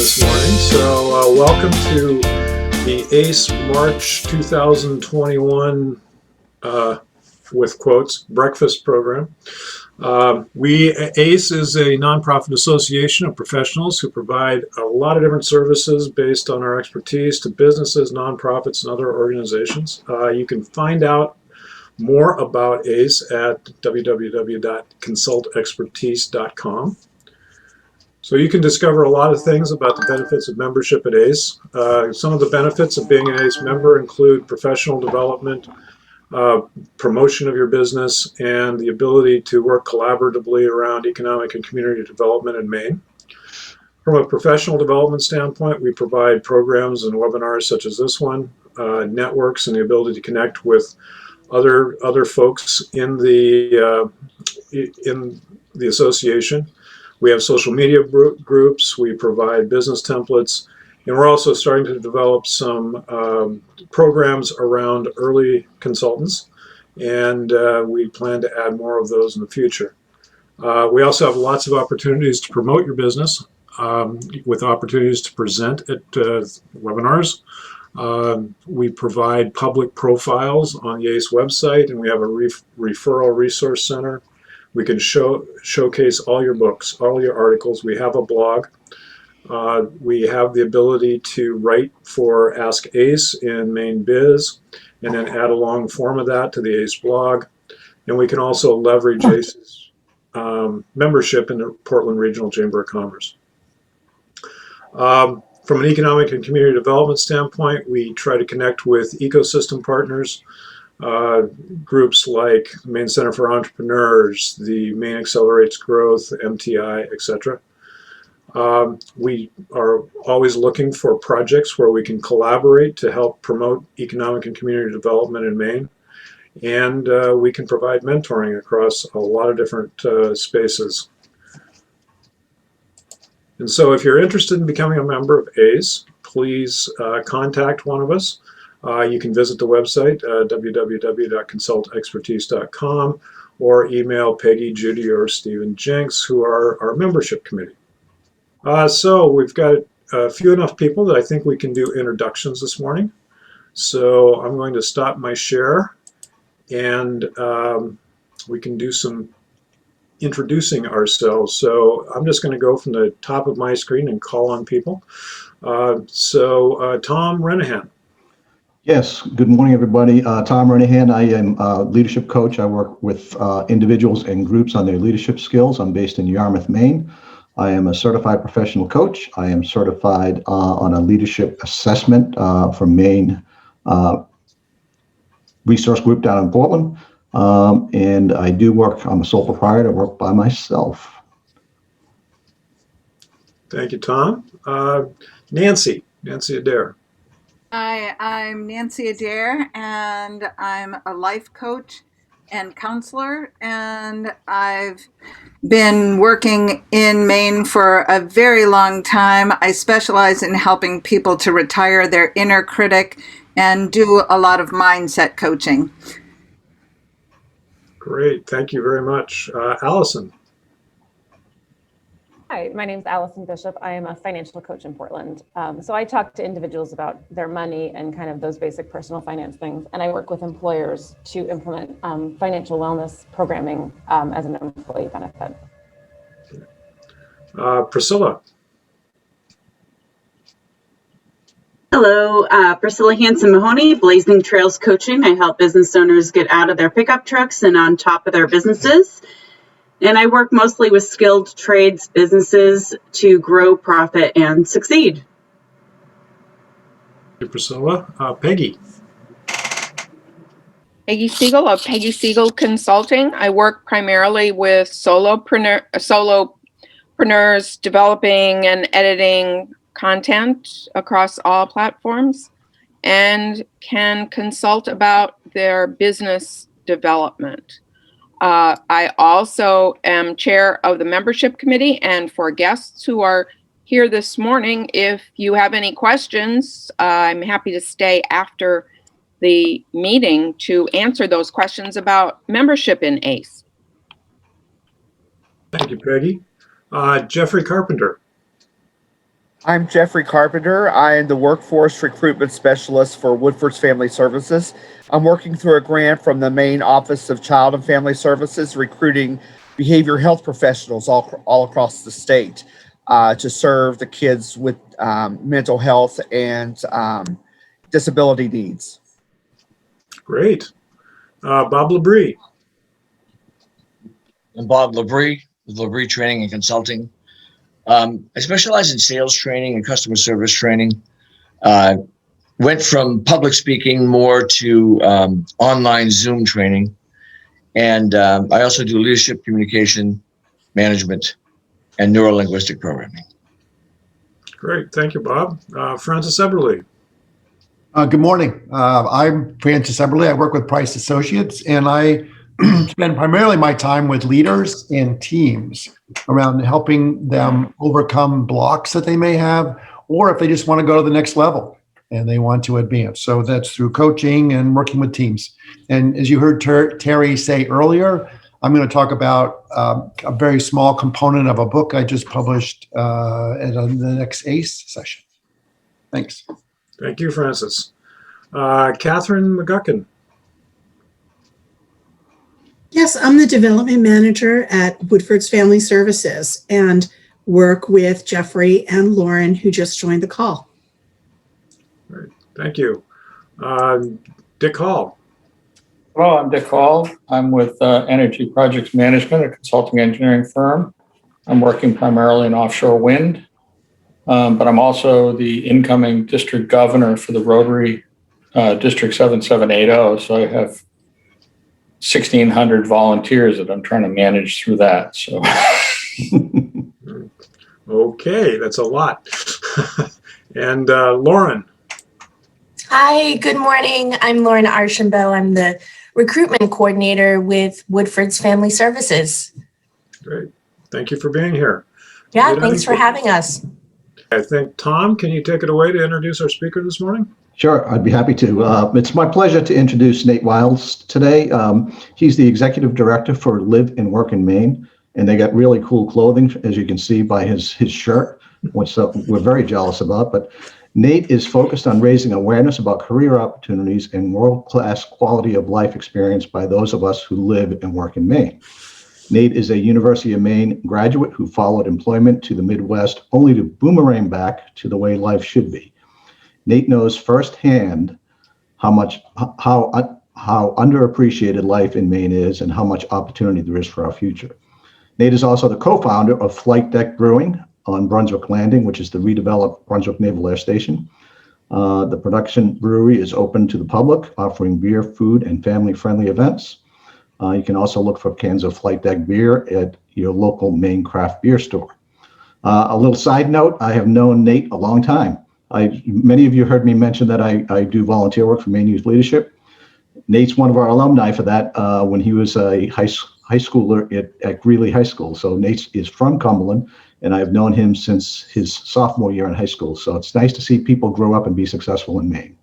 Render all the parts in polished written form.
this morning. So welcome to the ACE March 2021 with quotes breakfast program. ACE is a nonprofit association of professionals who provide a lot of different services based on our expertise to businesses, nonprofits, and other organizations. You can find out more about ACE at www.consultexpertise.com. So you can discover a lot of things about the benefits of membership at ACE. Some of the benefits of being an ACE member include professional development, promotion of your business, and the ability to work collaboratively around economic and community development in Maine. From a professional development standpoint, we provide programs and webinars such as this one, networks, and the ability to connect with other folks in the association. We have social media groups, we provide business templates, and we're also starting to develop some programs around early consultants, and we plan to add more of those in the future. We also have lots of opportunities to promote your business with opportunities to present at webinars. We provide public profiles on the ACE website, and we have a referral resource center. We can showcase all your books, all your articles. We have a blog. We have the ability to write for Ask ACE in Maine Biz, and then add a long form of that to the ACE blog. And we can also leverage ACE's membership in the Portland Regional Chamber of Commerce. From an economic and community development standpoint, we try to connect with ecosystem partners, groups like the Maine Center for Entrepreneurs, the Maine Accelerates Growth, MTI, etc. We are always looking for projects where we can collaborate to help promote economic and community development in Maine. And we can provide mentoring across a lot of different spaces. And so if you're interested in becoming a member of ACE, please contact one of us. You can visit the website, www.consultexpertise.com, or email Peggy, Judy, or Stephen Jenks, who are our membership committee. So we've got a few enough people that I think we can do introductions this morning. So I'm going to stop my share, and we can do some introducing ourselves. So I'm just going to go from the top of my screen and call on people. Tom Renahan. Yes, good morning, everybody. Tom Renahan. I am a leadership coach. I work with individuals and groups on their leadership skills. I'm based in Yarmouth, Maine. I am a certified professional coach. I am certified on a leadership assessment from Maine Resource Group down in Portland. And I do work, I'm a sole proprietor, I work by myself. Thank you, Tom. Nancy Adair. Hi, I'm Nancy Adair, and I'm a life coach and counselor, and I've been working in Maine for a very long time. I specialize in helping people to retire their inner critic and do a lot of mindset coaching. Great, thank you very much. Allison. Hi, my name is Allison Bishop. I am a financial coach in Portland. So I talk to individuals about their money and kind of those basic personal finance things. And I work with employers to implement financial wellness programming as an employee benefit. Priscilla. Hello, Priscilla Hanson-Mahoney, Blazing Trails Coaching. I help business owners get out of their pickup trucks and on top of their businesses. And I work mostly with skilled trades businesses to grow, profit, and succeed. Thank you, Priscilla. Peggy. Peggy Siegel of Peggy Siegel Consulting. I work primarily with solopreneurs developing and editing content across all platforms and can consult about their business development. I also am chair of the membership committee, and for guests who are here this morning, if you have any questions, I'm happy to stay after the meeting to answer those questions about membership in ACE. Thank you, Peggy. Jeffrey Carpenter. I'm Jeffrey Carpenter. I am the Workforce Recruitment Specialist for Woodford's Family Services. I'm working through a grant from the Maine Office of Child and Family Services, recruiting behavioral health professionals all across the state to serve the kids with mental health and disability needs. Great. Bob Labrie. I'm Bob Labrie with Labrie Training and Consulting. I specialize in sales training and customer service training. Went from public speaking more to online Zoom training. And I also do leadership communication management and neurolinguistic programming. Great. Thank you, Bob. Francis Eberly. Good morning. I'm Francis Eberly. I work with Price Associates, and I spend primarily my time with leaders and teams around helping them overcome blocks that they may have, or if they just want to go to the next level and they want to advance. So that's through coaching and working with teams. And as you heard Terry say earlier, I'm going to talk about a very small component of a book I just published at the next ACE session. Thanks. Thank you, Francis. Catherine McGuckin. Yes, I'm the development manager at Woodford's Family Services and work with Jeffrey and Lauren, who just joined the call. Great. Thank you. Dick Hall. Hello, I'm Dick Hall. I'm with Energy Projects Management, a consulting engineering firm. I'm working primarily in offshore wind, but I'm also the incoming district governor for the Rotary District 7780. So I have 1,600 volunteers that I'm trying to manage through that. So, Okay, that's a lot. And Lauren. Hi, good morning. I'm Lauren Archambault. I'm the recruitment coordinator with Woodford's Family Services. Great. Thank you for being here. Yeah, Did thanks for having us. I think, Tom, can you take it away to introduce our speaker this morning? Sure, I'd be happy to. It's my pleasure to introduce Nate Wiles today. He's the executive director for Live and Work in Maine, and they got really cool clothing, as you can see by his shirt, which we're very jealous about. But Nate is focused on raising awareness about career opportunities and world-class quality of life experience by those of us who live and work in Maine. Nate is a University of Maine graduate who followed employment to the Midwest only to boomerang back to the way life should be. Nate knows firsthand how underappreciated life in Maine is and how much opportunity there is for our future. Nate is also the co-founder of Flight Deck Brewing on Brunswick Landing, which is the redeveloped Brunswick Naval Air Station. The production brewery is open to the public, offering beer, food, and family-friendly events. You can also look for cans of Flight Deck beer at your local Maine craft beer store. A little side note, I have known Nate a long time. Many of you heard me mention that I do volunteer work for Maine Youth Leadership. Nate's one of our alumni for that when he was a high schooler at Greeley High School. So Nate is from Cumberland, and I've known him since his sophomore year in high school. So it's nice to see people grow up and be successful in Maine.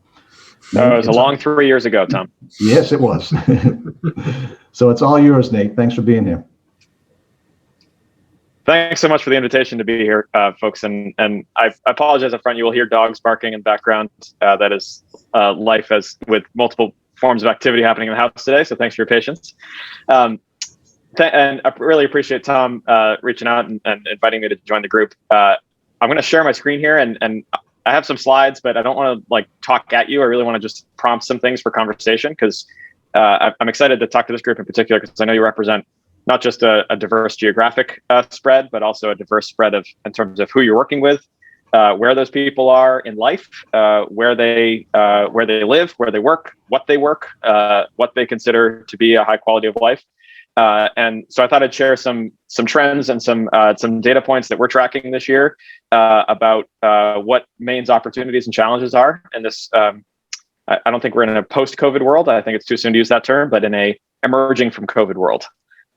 No, it was a long 3 years ago, Tom. Yes, it was. So it's all yours, Nate. Thanks for being here. Thanks so much for the invitation to be here, folks. And I apologize up front. You will hear dogs barking in the background. That is life as with multiple forms of activity happening in the house today. So thanks for your patience. And I really appreciate Tom reaching out and inviting me to join the group. I'm going to share my screen here, and I have some slides, but I don't want to talk at you. I really want to just prompt some things for conversation because I'm excited to talk to this group in particular because I know you represent not just a diverse geographic spread, but also a diverse spread in terms of who you're working with, where those people are in life, where they live, where they work, what they consider to be a high quality of life. And so I thought I'd share some trends and some data points that we're tracking this year about what Maine's opportunities and challenges are. And this, I don't think we're in a post-COVID world. I think it's too soon to use that term, but in a emerging from COVID world.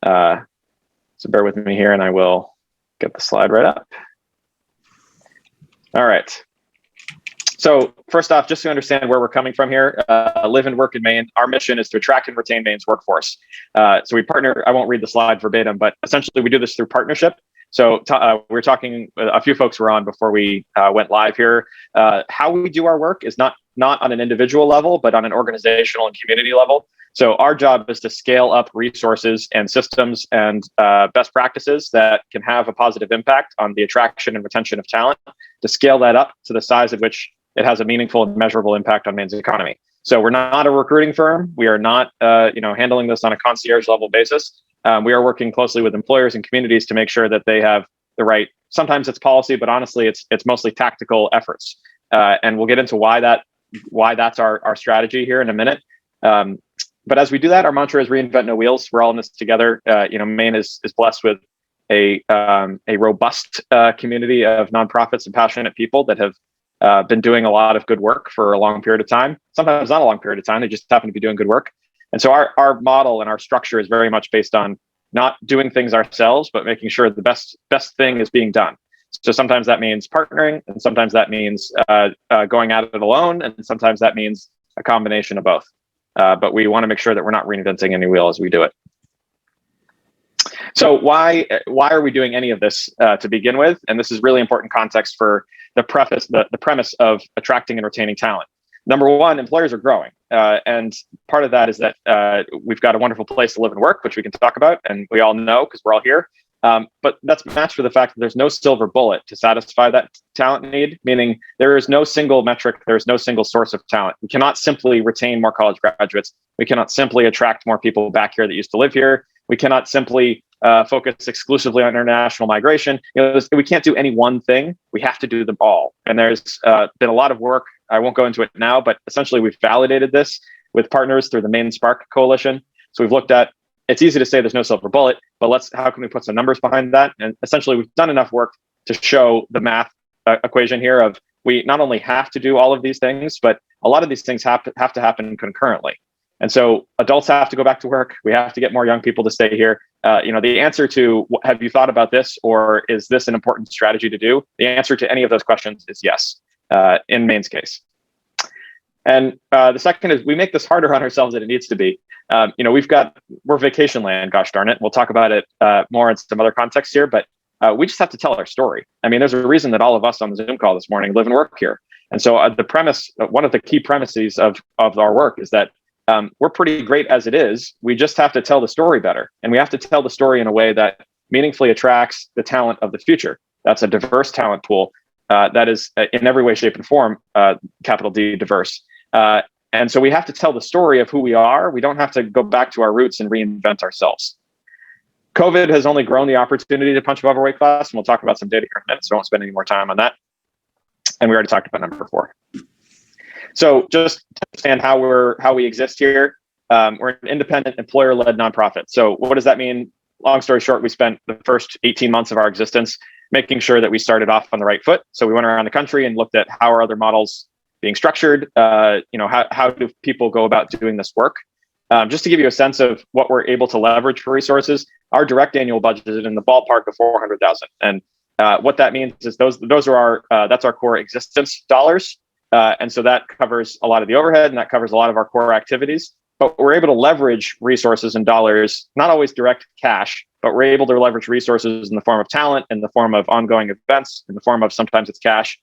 So bear with me here and I will get the slide right up. All right. So first off, just to understand where we're coming from here, Live and Work in Maine, our mission is to attract and retain Maine's workforce. So we partner, I won't read the slide verbatim, but essentially we do this through partnership. So we were talking, a few folks were on before we went live here. How we do our work is not on an individual level, but on an organizational and community level. So our job is to scale up resources and systems and best practices that can have a positive impact on the attraction and retention of talent, to scale that up to the size of which it has a meaningful and measurable impact on Maine's economy. So we're not a recruiting firm. We are not handling this on a concierge level basis. We are working closely with employers and communities to make sure that they have the right, sometimes it's policy, but honestly, it's mostly tactical efforts. And we'll get into why that's our strategy here in a minute. But as we do that, our mantra is reinvent no wheels. We're all in this together. Maine is blessed with a robust community of nonprofits and passionate people that have been doing a lot of good work for a long period of time. Sometimes not a long period of time, they just happen to be doing good work. And so our model and our structure is very much based on not doing things ourselves, but making sure the best thing is being done. So sometimes that means partnering, and sometimes that means going at it alone, and sometimes that means a combination of both. But we want to make sure that we're not reinventing any wheel as we do it. So why are we doing any of this to begin with? And this is really important context for the premise of attracting and retaining talent. Number one, employers are growing. And part of that is that we've got a wonderful place to live and work, which we can talk about, and we all know because we're all here. But that's matched for the fact that there's no silver bullet to satisfy that talent need, meaning there is no single metric, there's no single source of talent. We cannot simply retain more college graduates. We cannot simply attract more people back here that used to live here. We cannot simply focus exclusively on international migration. We can't do any one thing. We have to do them all. And there's been a lot of work. I won't go into it now, but essentially we've validated this with partners through the Maine Spark Coalition. So we've looked at, it's easy to say there's no silver bullet, but how can we put some numbers behind that? And essentially we've done enough work to show the math equation here of we not only have to do all of these things, but a lot of these things have to happen concurrently. And so adults have to go back to work. We have to get more young people to stay here. The answer to have you thought about this, or is this an important strategy to do? The answer to any of those questions is yes, in Maine's case. And the second is we make this harder on ourselves than it needs to be. We're vacation land, gosh darn it. We'll talk about it more in some other contexts here, but we just have to tell our story. I mean, there's a reason that all of us on the Zoom call this morning live and work here. And so one of the key premises of our work is that we're pretty great as it is. We just have to tell the story better. And we have to tell the story in a way that meaningfully attracts the talent of the future. That's a diverse talent pool that is in every way, shape, and form, capital D, diverse. And so we have to tell the story of who we are. We don't have to go back to our roots and reinvent ourselves. COVID has only grown the opportunity to punch above our weight class, and we'll talk about some data here in a minute, so I won't spend any more time on that. And we already talked about number 4. So just to understand how we exist here, we're an independent employer-led nonprofit. So what does that mean? Long story short, we spent the first 18 months of our existence making sure that we started off on the right foot. So we went around the country and looked at how are other models being structured, how do people go about doing this work? Just to give you a sense of what we're able to leverage for resources, our direct annual budget is in the ballpark of $400,000. And what that means is those are that's our core existence dollars. And so that covers a lot of the overhead and that covers a lot of our core activities. But we're able to leverage resources and dollars, not always direct cash, but we're able to leverage resources in the form of talent, in the form of ongoing events, in the form of sometimes it's cash,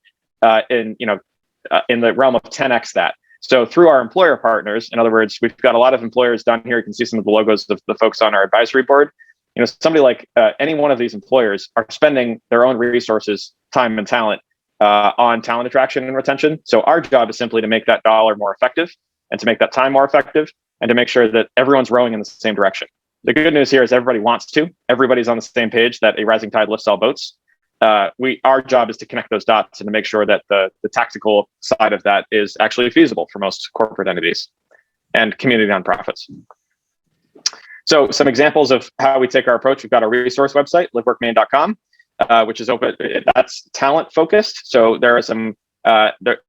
in the realm of 10x that. So through our employer partners, in other words, we've got a lot of employers down here. You can see some of the logos of the folks on our advisory board. Somebody like any one of these employers are spending their own resources, time and talent on talent attraction and retention. So our job is simply to make that dollar more effective and to make that time more effective and to make sure that everyone's rowing in the same direction. The good news here is everybody wants to. Everybody's on the same page that a rising tide lifts all boats. Our job is to connect those dots and to make sure that the tactical side of that is actually feasible for most corporate entities and community nonprofits. So some examples of how we take our approach. We've got our resource website, liveworkmaine.com, which is open. That's talent focused. So there are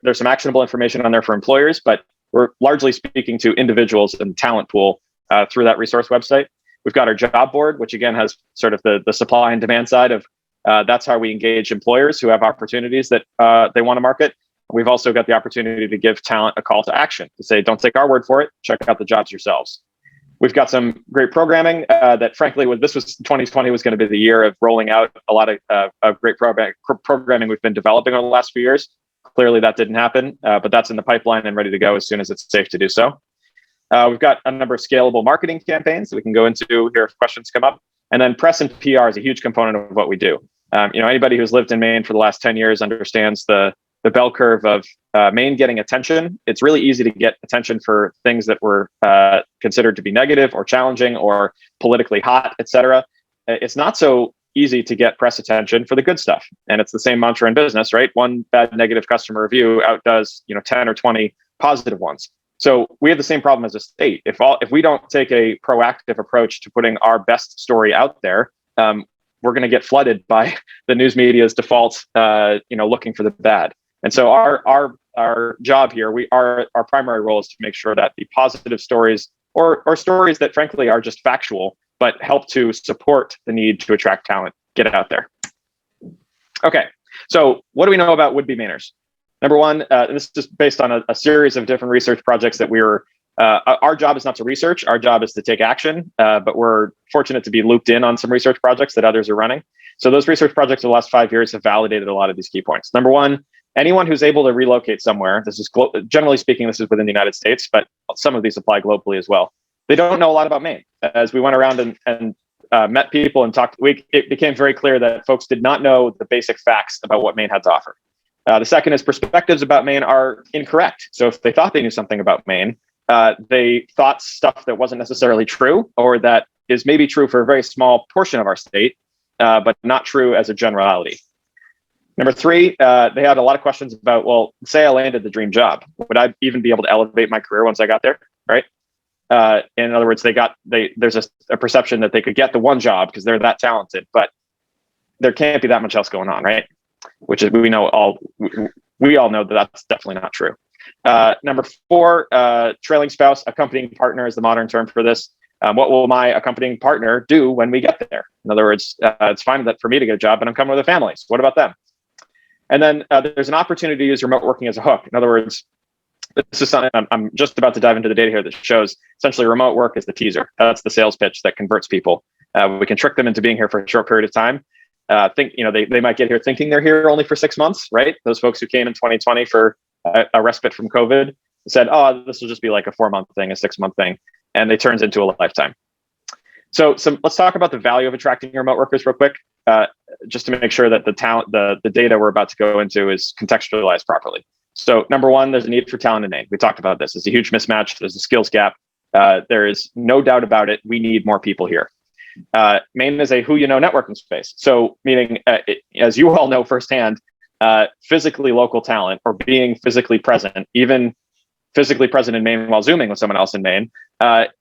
there's some actionable information on there for employers, but we're largely speaking to individuals and talent pool through that resource website. We've got our job board, which again has sort of the supply and demand side of that's how we engage employers who have opportunities that they want to market. We've also got the opportunity to give talent a call to action to say, don't take our word for it, check out the jobs yourselves. We've got some great programming that, frankly, this was 2020 was going to be the year of rolling out a lot of great programming we've been developing over the last few years. Clearly, that didn't happen, but that's in the pipeline and ready to go as soon as it's safe to do so. We've got a number of scalable marketing campaigns that we can go into here if questions come up. And then press and PR is a huge component of what we do. Anybody who's lived in Maine for the last 10 years understands the bell curve of Maine getting attention. It's really easy to get attention for things that were considered to be negative or challenging or politically hot, et cetera. It's not so easy to get press attention for the good stuff. And it's the same mantra in business, right? One bad negative customer review outdoes 10 or 20 positive ones. So we have the same problem as a state. If we don't take a proactive approach to putting our best story out there, we're going to get flooded by the news media's default, looking for the bad. And so our job here, our primary role is to make sure that the positive stories or stories that frankly are just factual, but help to support the need to attract talent, get it out there. Okay, so what do we know about would-be Mainers? Number one, and this is based on a series of different research projects that our job is not to research, our job is to take action, but we're fortunate to be looped in on some research projects that others are running. So those research projects over the last 5 years have validated a lot of these key points. Number one, anyone who's able to relocate somewhere, this is generally speaking, this is within the United States, but some of these apply globally as well. They don't know a lot about Maine. As we went around and met people and talked, it became very clear that folks did not know the basic facts about what Maine had to offer. The second is perspectives about Maine are incorrect. So if they thought they knew something about Maine, they thought stuff that wasn't necessarily true, or that is maybe true for a very small portion of our state, but not true as a generality. Number three, they had a lot of questions about, well, say I landed the dream job, would I even be able to elevate my career once I got there, right? In other words, there's a perception that they could get the one job because they're that talented, but there can't be that much else going on, right? Which is we all know that that's definitely not true. Number four, trailing spouse, accompanying partner is the modern term for this. What will my accompanying partner do when we get there? In other words, it's fine for me to get a job, but I'm coming with a family. So what about them? And then there's an opportunity to use remote working as a hook. In other words, this is something I'm just about to dive into the data here that shows essentially remote work is the teaser. That's the sales pitch that converts people. We can trick them into being here for a short period of time. They might get here thinking they're here only for 6 months, right? Those folks who came in 2020 for a respite from COVID said, oh, this will just be like a 4-month thing, a 6-month thing. And it turns into a lifetime. So let's talk about the value of attracting remote workers real quick, just to make sure that the data we're about to go into is contextualized properly. So number one, there's a need for talent in Maine. We talked about this. There's a huge mismatch. There's a skills gap. There is no doubt about it. We need more people here. Maine is a who you know networking space. So meaning, as you all know firsthand, physically local talent or being physically present, even physically present in Maine while Zooming with someone else in Maine,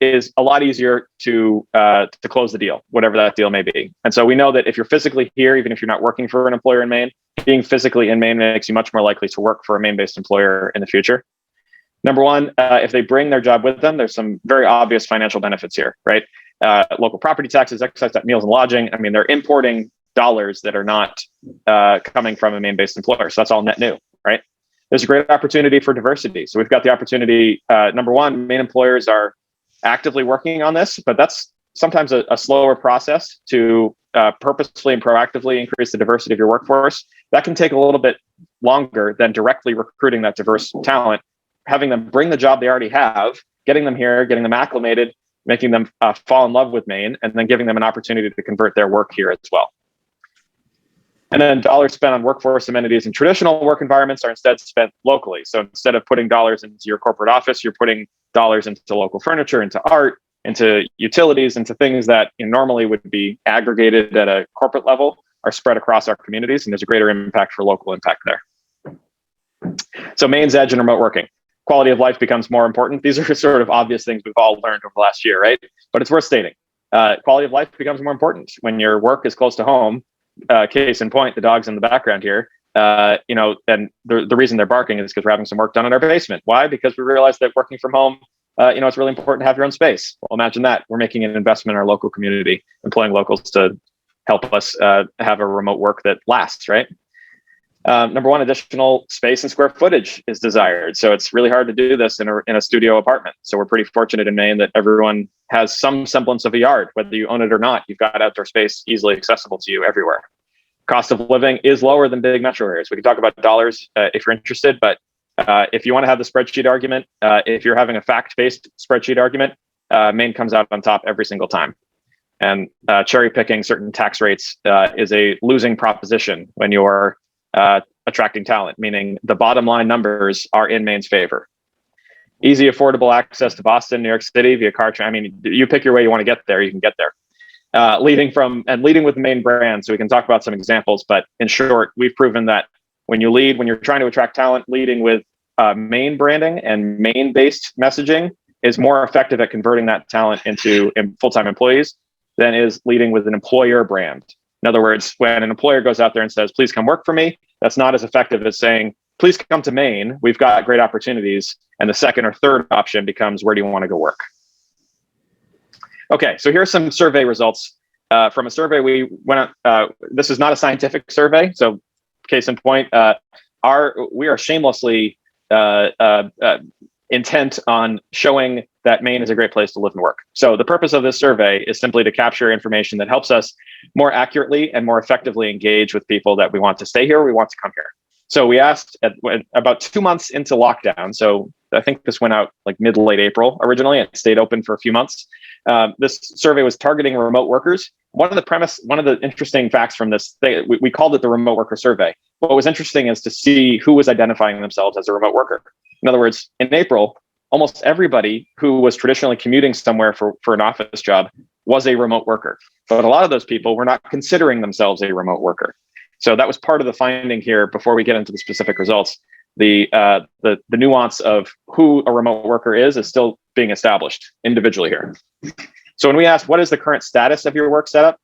is a lot easier to close the deal, whatever that deal may be. And so we know that if you're physically here, even if you're not working for an employer in Maine, being physically in Maine makes you much more likely to work for a Maine-based employer in the future. Number one, if they bring their job with them, there's some very obvious financial benefits here, right? Local property taxes, excise tax, meals and lodging. I mean, they're importing dollars that are not coming from a Maine-based employer. So that's all net new, right? There's a great opportunity for diversity. So we've got the opportunity, number one, Maine employers are actively working on this, but that's sometimes a slower process to purposefully and proactively increase the diversity of your workforce. That can take a little bit longer than directly recruiting that diverse talent, having them bring the job they already have, getting them here, getting them acclimated, making them fall in love with Maine, and then giving them an opportunity to convert their work here as well. And then dollars spent on workforce amenities in traditional work environments are instead spent locally. So instead of putting dollars into your corporate office, you're putting dollars into local furniture, into art, into utilities, into things that normally would be aggregated at a corporate level, are spread across our communities, and there's a greater impact for local impact there. So Maine's edge in remote working. Quality of life becomes more important. These are sort of obvious things we've all learned over the last year, right? But it's worth stating. Quality of life becomes more important when your work is close to home. Case in point, the dog's in the background here. And the reason they're barking is because we're having some work done in our basement. Why? Because we realized that working from home, it's really important to have your own space. Well, imagine that. We're making an investment in our local community, employing locals to help us have a remote work that lasts, right? Number one, additional space and square footage is desired. So it's really hard to do this in a studio apartment. So we're pretty fortunate in Maine that everyone has some semblance of a yard, whether you own it or not. You've got outdoor space easily accessible to you everywhere. Cost of living is lower than big metro areas. We can talk about dollars if you're interested, but if you want to have the spreadsheet argument, if you're having a fact-based spreadsheet argument, Maine comes out on top every single time. And cherry picking certain tax rates is a losing proposition when you're attracting talent, meaning the bottom line numbers are in Maine's favor. Easy, affordable access to Boston, New York City via car train. I mean, you pick your way you want to get there, you can get there. Leading with the Maine brand, so we can talk about some examples, but in short, we've proven that when you're trying to attract talent, leading with Maine branding and Maine-based messaging is more effective at converting that talent into full-time employees than is leading with an employer brand. In other words, when an employer goes out there and says, please come work for me, that's not as effective as saying, please come to Maine, we've got great opportunities. And the second or third option becomes, where do you want to go work? Okay, so here's some survey results from a survey we went on. This is not a scientific survey, so case in point, we are shamelessly intent on showing that Maine is a great place to live and work. So the purpose of this survey is simply to capture information that helps us more accurately and more effectively engage with people that we want to stay here, we want to come here. So we asked about 2 months into lockdown. So I think this went out like mid to late April originally. It stayed open for a few months. This survey was targeting remote workers. One of the interesting facts from this thing, we called it the remote worker survey. What was interesting is to see who was identifying themselves as a remote worker. In other words, in April, almost everybody who was traditionally commuting somewhere for an office job was a remote worker. But a lot of those people were not considering themselves a remote worker. So that was part of the finding here before we get into the specific results. The nuance of who a remote worker is still being established individually here. So when we asked, what is the current status of your work setup?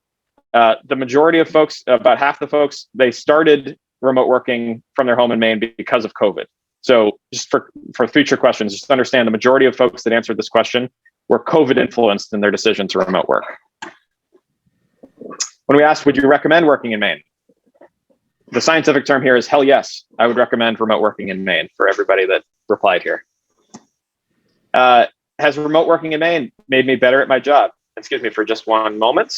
The majority of folks, about half the folks, they started remote working from their home in Maine because of COVID. So just for future questions, just understand the majority of folks that answered this question were COVID influenced in their decision to remote work. When we asked, would you recommend working in Maine? The scientific term here is hell yes. I would recommend remote working in Maine for everybody that replied here. Has remote working in Maine made me better at my job? Excuse me for just one moment.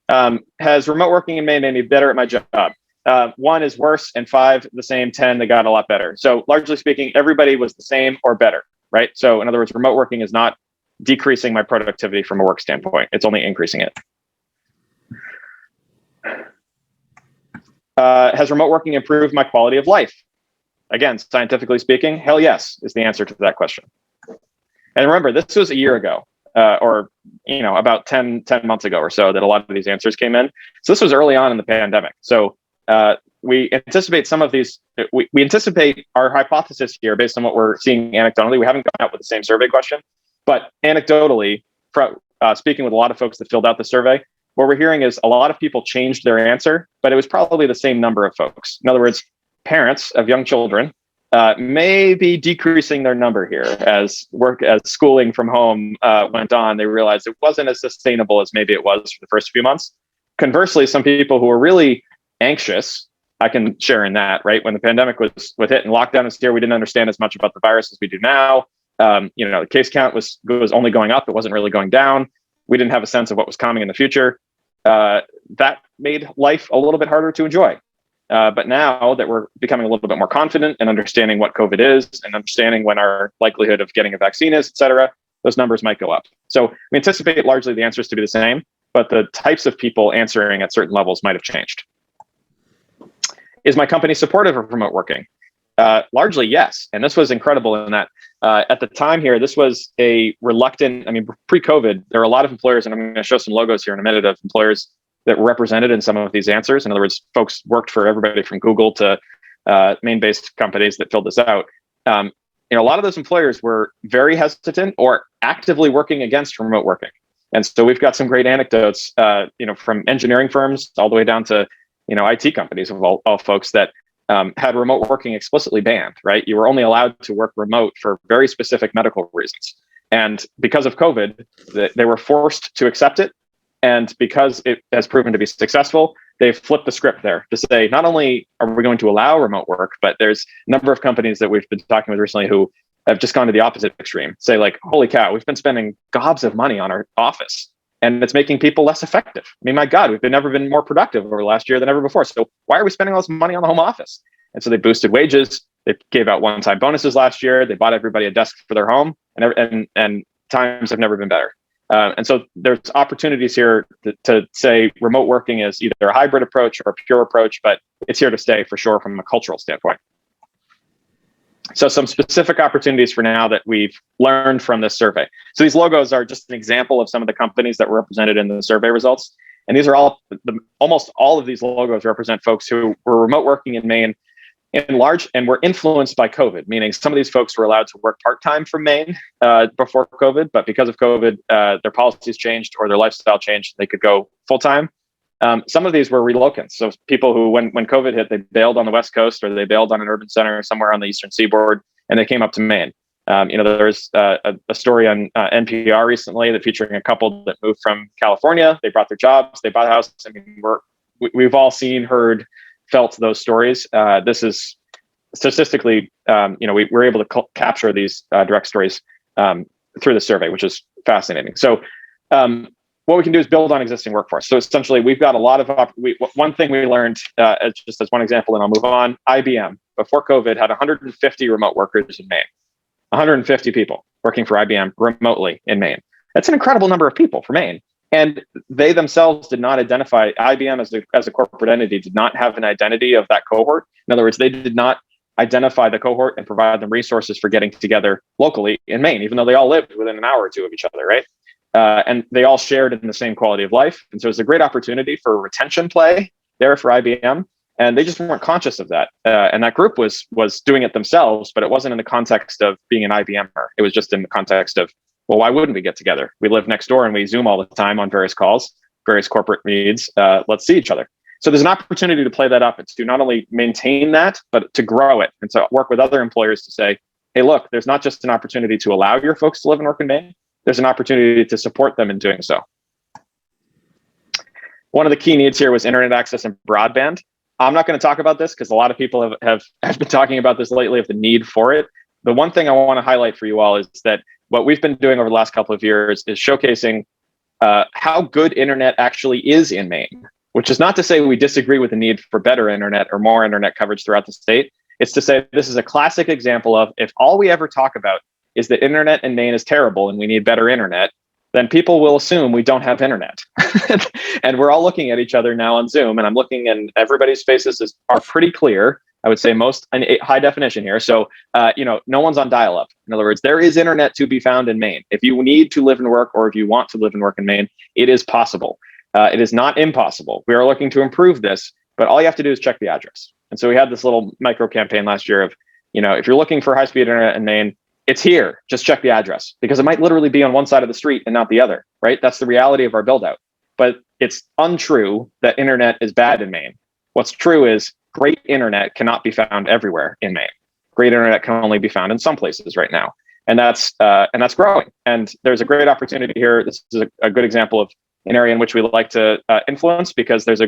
Has remote working in Maine made me better at my job? 1 is worse and 5 the same, 10 they got a lot better. So largely speaking, everybody was the same or better, right? So in other words, remote working is not decreasing my productivity from a work standpoint. It's only increasing it. Has remote working improved my quality of life? Again, scientifically speaking, hell yes is the answer to that question. And remember, this was a year ago, or about 10 months ago or so that a lot of these answers came in. So this was early on in the pandemic. So we anticipate some of these, we anticipate our hypothesis here based on what we're seeing anecdotally. We haven't gone out with the same survey question, but anecdotally, speaking with a lot of folks that filled out the survey, what we're hearing is a lot of people changed their answer, but it was probably the same number of folks. In other words, parents of young children may be decreasing their number here as schooling from home went on. They realized it wasn't as sustainable as maybe it was for the first few months. Conversely, some people who were really anxious, I can share in that, right? When the pandemic was hit and lockdown was here, we didn't understand as much about the virus as we do now. The case count was only going up. It wasn't really going down. We didn't have a sense of what was coming in the future. That made life a little bit harder to enjoy. But now that we're becoming a little bit more confident and understanding what COVID is and understanding when our likelihood of getting a vaccine is, et cetera, those numbers might go up. So we anticipate largely the answers to be the same, but the types of people answering at certain levels might have changed. Is my company supportive of remote working? Largely, yes. And this was incredible in that at the time here, this was a reluctant, pre-COVID, there are a lot of employers, and I'm going to show some logos here in a minute of employers that were represented in some of these answers. In other words, folks worked for everybody from Google to Maine-based companies that filled this out. A lot of those employers were very hesitant or actively working against remote working. And so we've got some great anecdotes, from engineering firms all the way down to, IT companies of all folks that had remote working explicitly banned, right? You were only allowed to work remote for very specific medical reasons. And because of COVID, they were forced to accept it. And because it has proven to be successful, they've flipped the script there to say, not only are we going to allow remote work, but there's a number of companies that we've been talking with recently who have just gone to the opposite extreme. Say like, holy cow, we've been spending gobs of money on our office and it's making people less effective. I mean, my God, we've never been more productive over last year than ever before. So why are we spending all this money on the home office? And so they boosted wages. They gave out one-time bonuses last year. They bought everybody a desk for their home, and times have never been better. And so there's opportunities here to say remote working is either a hybrid approach or a pure approach, but it's here to stay for sure from a cultural standpoint. So some specific opportunities for now that we've learned from this survey. So these logos are just an example of some of the companies that were represented in the survey results. And these are almost all of these logos represent folks who were remote working in Maine in large and were influenced by COVID, meaning some of these folks were allowed to work part-time from Maine before COVID, but because of COVID, their policies changed or their lifestyle changed, they could go full-time. Some of these were relocants. So people who, when COVID hit, they bailed on the West Coast or they bailed on an urban center somewhere on the Eastern Seaboard, and they came up to Maine. There's a story on NPR recently that featuring a couple that moved from California. They brought their jobs, they bought a house. I mean, we've all seen, heard, felt those stories. This is statistically, we're able to capture these direct stories through the survey, which is fascinating. So what we can do is build on existing workforce. So essentially, we've got a lot of one thing we learned, just as one example, and I'll move on. IBM before COVID had 150 remote workers in Maine. 150 people working for IBM remotely in Maine. That's an incredible number of people for Maine. And they themselves did not identify, IBM as a corporate entity did not have an identity of that cohort. In other words, they did not identify the cohort and provide them resources for getting together locally in Maine, even though they all lived within an hour or two of each other, right? And they all shared in the same quality of life. And so it's a great opportunity for retention play there for IBM. And they just weren't conscious of that. And that group was doing it themselves, but it wasn't in the context of being an IBMer. It was just in the context of, well, why wouldn't we get together? We live next door and we Zoom all the time on various calls, various corporate needs. Let's see each other. So there's an opportunity to play that up and to not only maintain that, but to grow it and to work with other employers to say, hey, look, there's not just an opportunity to allow your folks to live and work in Maine. There's an opportunity to support them in doing so. One of the key needs here was internet access and broadband. I'm not going to talk about this because a lot of people have been talking about this lately, of the need for it. The one thing I want to highlight for you all is that what we've been doing over the last couple of years is showcasing how good internet actually is in Maine, which is not to say we disagree with the need for better internet or more internet coverage throughout the state. It's to say this is a classic example of, if all we ever talk about is that internet in Maine is terrible and we need better internet, then people will assume we don't have internet. And we're all looking at each other now on Zoom, and I'm looking, and everybody's faces are pretty clear. I would say most high definition here. So, no one's on dial-up. In other words, there is internet to be found in Maine. If you need to live and work, or if you want to live and work in Maine, it is possible. It is not impossible. We are looking to improve this, but all you have to do is check the address. And so we had this little micro campaign last year of, if you're looking for high-speed internet in Maine, it's here. Just check the address, because it might literally be on one side of the street and not the other, right? That's the reality of our build out. But it's untrue that internet is bad in Maine. What's true is great internet cannot be found everywhere in Maine. Great internet can only be found in some places right now. And that's growing. And there's a great opportunity here. This is a good example of an area in which we like to influence, because there's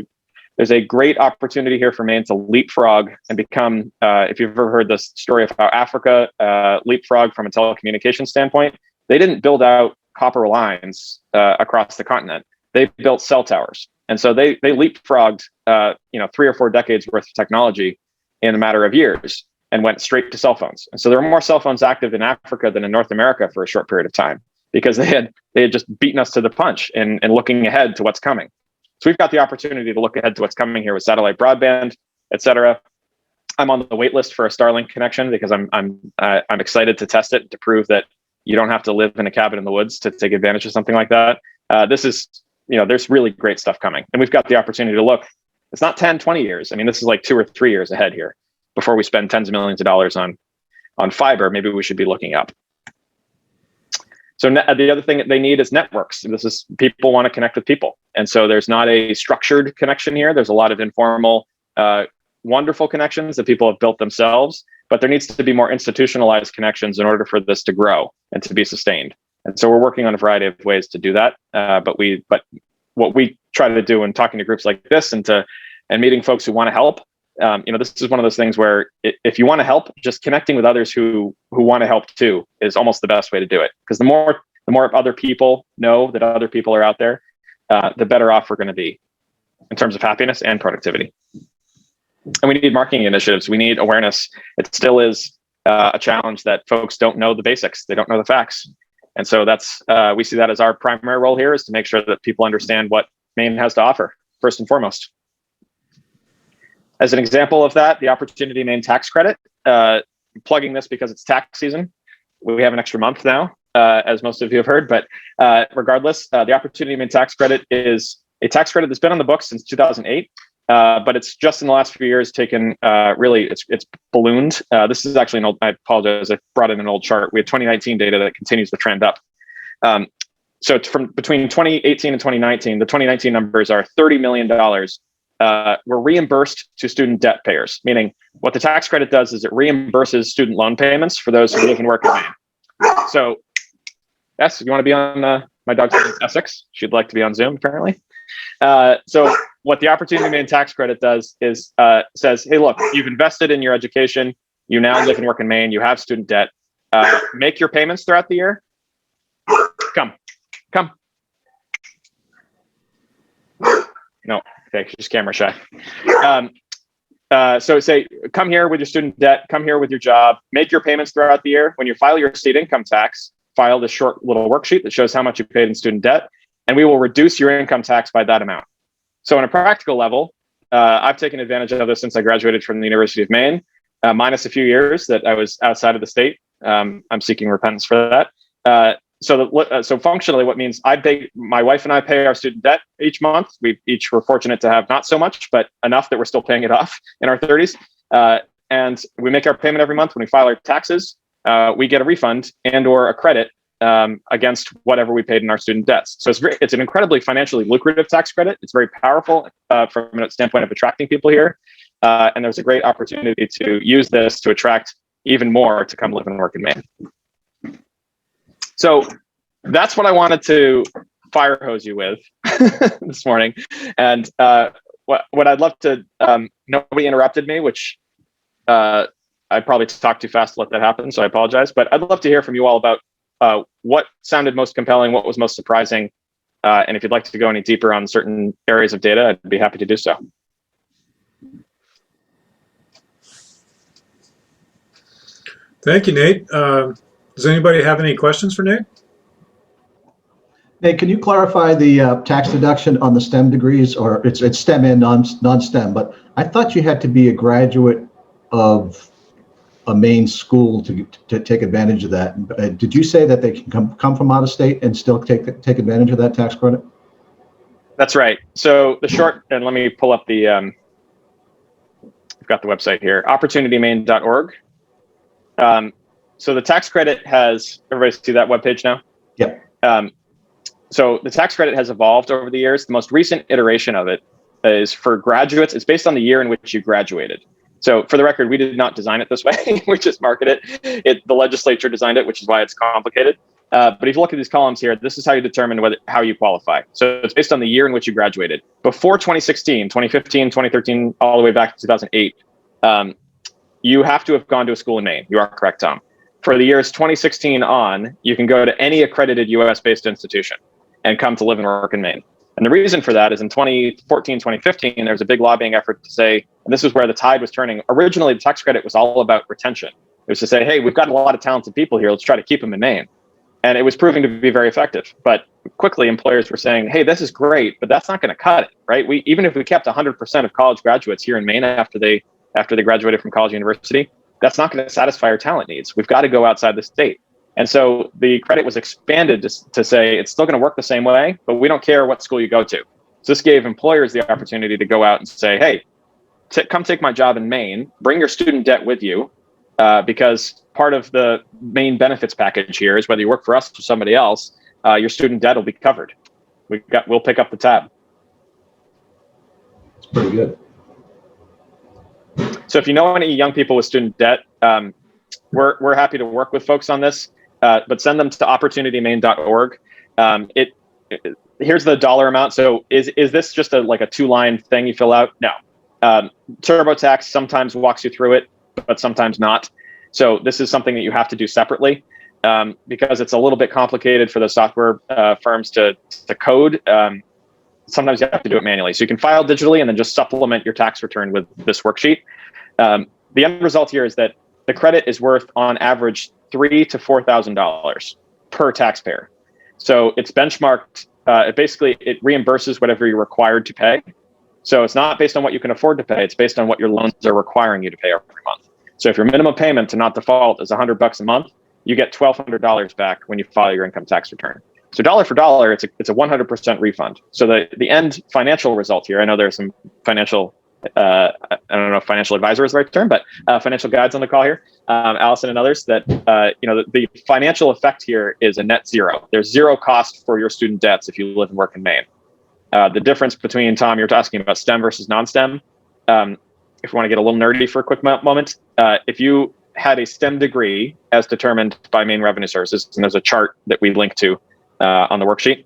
a great opportunity here for Maine to leapfrog and become, if you've ever heard this story of how Africa leapfrogged from a telecommunications standpoint, they didn't build out copper lines across the continent. They built cell towers. And so they leapfrogged, 3 or 4 decades worth of technology in a matter of years and went straight to cell phones. And so there were more cell phones active in Africa than in North America for a short period of time, because they had just beaten us to the punch in looking ahead to what's coming. So we've got the opportunity to look ahead to what's coming here with satellite broadband, et cetera. I'm on the wait list for a Starlink connection because I'm excited to test it, to prove that you don't have to live in a cabin in the woods to take advantage of something like that. There's really great stuff coming, and we've got the opportunity to look. It's not 10, 20 years. I mean, this is like 2 or 3 years ahead here before we spend tens of millions of dollars on fiber. Maybe we should be looking up. So the other thing that they need is networks. People want to connect with people. And so there's not a structured connection here. There's a lot of informal, wonderful connections that people have built themselves, but there needs to be more institutionalized connections in order for this to grow and to be sustained. And so we're working on a variety of ways to do that. But what we try to do in talking to groups like this and meeting folks who want to help. This is one of those things where if you want to help, just connecting with others who want to help too is almost the best way to do it. Because the more other people know that other people are out there, the better off we're going to be in terms of happiness and productivity. And we need marketing initiatives. We need awareness. It still is a challenge that folks don't know the basics. They don't know the facts. And so we see that as our primary role here, is to make sure that people understand what Maine has to offer, first and foremost. As an example of that, the Opportunity Maine tax credit, plugging this because it's tax season. We have an extra month now, as most of you have heard, but regardless, the Opportunity Maine tax credit is a tax credit that's been on the books since 2008, but it's just in the last few years taken, it's ballooned. This is actually I apologize, I brought in an old chart. We have 2019 data that continues the trend up. So from between 2018 and 2019, the 2019 numbers are $30 million were reimbursed to student debt payers, meaning what the tax credit does is it reimburses student loan payments for those who live and work in Maine. So, yes, you want to be on, my dog's name is Essex. She'd like to be on Zoom, apparently. So what the Opportunity Maine tax credit does is says, hey, look, you've invested in your education. You now live and work in Maine. You have student debt. Make your payments throughout the year. Come. No. Okay, she's camera shy. So say, come here with your student debt, come here with your job, make your payments throughout the year. When you file your state income tax, file this short little worksheet that shows how much you paid in student debt, and we will reduce your income tax by that amount. So on a practical level, I've taken advantage of this since I graduated from the University of Maine, minus a few years that I was outside of the state. I'm seeking repentance for that. So functionally, what means my wife and I pay our student debt each month. We're fortunate to have not so much, but enough that we're still paying it off in our 30s. And we make our payment every month. When we file our taxes, we get a refund and/or a credit against whatever we paid in our student debts. So it's an incredibly financially lucrative tax credit. It's very powerful from a standpoint of attracting people here. And there's a great opportunity to use this to attract even more to come live and work in Maine. So that's what I wanted to fire hose you with this morning. And what I'd love to, nobody interrupted me, which I probably talked too fast to let that happen, so I apologize. But I'd love to hear from you all about what sounded most compelling, what was most surprising. And if you'd like to go any deeper on certain areas of data, I'd be happy to do so. Thank you, Nate. Does anybody have any questions for Nate? Nate, can you clarify the tax deduction on the STEM degrees, or it's STEM and non-STEM, but I thought you had to be a graduate of a Maine school to take advantage of that. Did you say that they can come from out of state and still take advantage of that tax credit? That's right. So the short, and let me pull up the, I've got the website here, opportunitymaine.org. So the tax credit has, everybody see that webpage now? Yeah. So the tax credit has evolved over the years. The most recent iteration of it is for graduates. It's based on the year in which you graduated. So for the record, we did not design it this way. We just market it. The legislature designed it, which is why it's complicated. But if you look at these columns here, this is how you determine how you qualify. So it's based on the year in which you graduated. Before 2016, 2015, 2013, all the way back to 2008, you have to have gone to a school in Maine. You are correct, Tom. For the years 2016 on, you can go to any accredited US-based institution and come to live and work in Maine. And the reason for that is in 2014, 2015, there was a big lobbying effort to say, and this is where the tide was turning. Originally, the tax credit was all about retention. It was to say, hey, we've got a lot of talented people here. Let's try to keep them in Maine. And it was proving to be very effective. But quickly, employers were saying, hey, this is great, but that's not going to cut it, right? Even if we kept 100% of college graduates here in Maine after they graduated from college or university, that's not going to satisfy our talent needs. We've got to go outside the state. And so the credit was expanded to say it's still going to work the same way, but we don't care what school you go to. So this gave employers the opportunity to go out and say, hey, come take my job in Maine, bring your student debt with you, because part of the Maine benefits package here is whether you work for us or somebody else, your student debt will be covered. We'll pick up the tab. It's pretty good. So if you know any young people with student debt, we're happy to work with folks on this, but send them to opportunitymaine.org. here's the dollar amount. So is this just like a 2-line thing you fill out? No. TurboTax sometimes walks you through it, but sometimes not. So this is something that you have to do separately because it's a little bit complicated for the software firms to code. Sometimes you have to do it manually. So you can file digitally and then just supplement your tax return with this worksheet. The end result here is that the credit is worth on average $3,000 to $4,000 per taxpayer. So it's benchmarked. It reimburses whatever you're required to pay. So it's not based on what you can afford to pay. It's based on what your loans are requiring you to pay every month. So if your minimum payment to not default is $100 a month, you get $1,200 back when you file your income tax return. So dollar for dollar, it's a 100% refund. So the end financial result here, I know there's some financial, I don't know if financial advisor is the right term, but financial guides on the call here, Allison and others, that the financial effect here is a net zero. There's zero cost for your student debts if you live and work in Maine. The difference between, Tom, you're asking about STEM versus non-STEM. If you want to get a little nerdy for a quick moment, if you had a STEM degree as determined by Maine Revenue Services, and there's a chart that we link to on the worksheet.